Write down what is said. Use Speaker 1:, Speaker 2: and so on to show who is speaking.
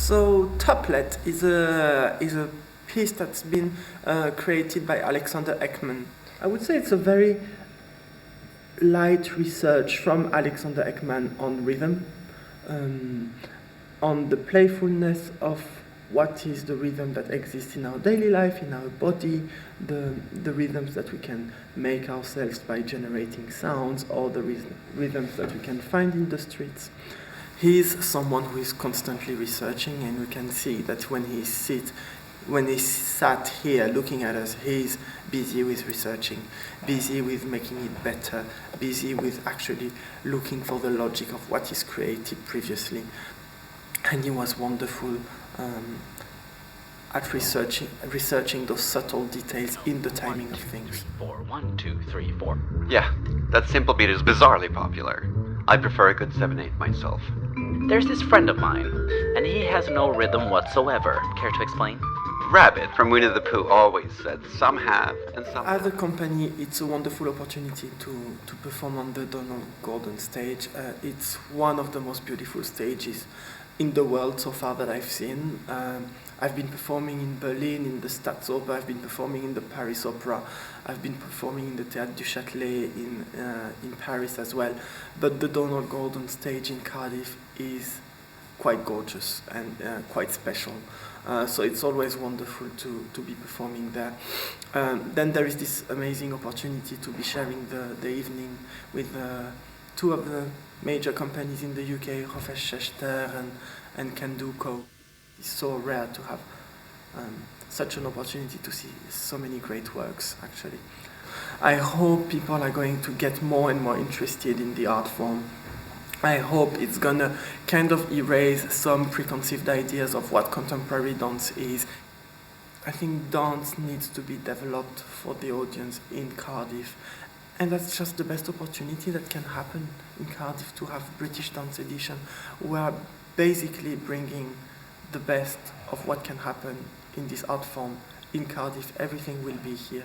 Speaker 1: So Tuplet is a piece that's been created by Alexander Ekman. I would say it's a very light research from Alexander Ekman on rhythm, on the playfulness of what is the rhythm that exists in our daily life, in our body, the rhythms that we can make ourselves by generating sounds, or the rhythms that we can find in the streets. He's someone who is constantly researching, and we can see that when he sat here looking at us, he's busy with researching, busy with making it better, busy with actually looking for the logic of what is created previously. And he was wonderful at researching those subtle details in the timing of things.
Speaker 2: 1, 2, 3, 4.
Speaker 3: Yeah, that simple beat is bizarrely popular. I prefer a good 7/8 myself.
Speaker 2: There's this friend of mine, and he has no rhythm whatsoever. Care to explain?
Speaker 3: Rabbit from Winnie the Pooh always said some have and some
Speaker 1: As a
Speaker 3: haven't.
Speaker 1: company, it's a wonderful opportunity to perform on the Donald Gordon stage. It's one of the most beautiful stages in the world so far that I've seen. I've been performing in Berlin, in the Staatsoper, I've been performing in the Paris Opera, I've been performing in the Théâtre du Châtelet in Paris as well. But the Donald Gordon stage in Cardiff is quite gorgeous and quite special. So it's always wonderful to be performing there. Then there is this amazing opportunity to be sharing the evening with two of the major companies in the UK, Rhif and Can Do Co. It's so rare to have such an opportunity to see so many great works, actually. I hope people are going to get more and more interested in the art form. I hope it's gonna kind of erase some preconceived ideas of what contemporary dance is. I think dance needs to be developed for the audience in Cardiff. And that's just the best opportunity that can happen in Cardiff, to have British Dance Edition. We are basically bringing the best of what can happen in this art form in Cardiff. Everything will be here.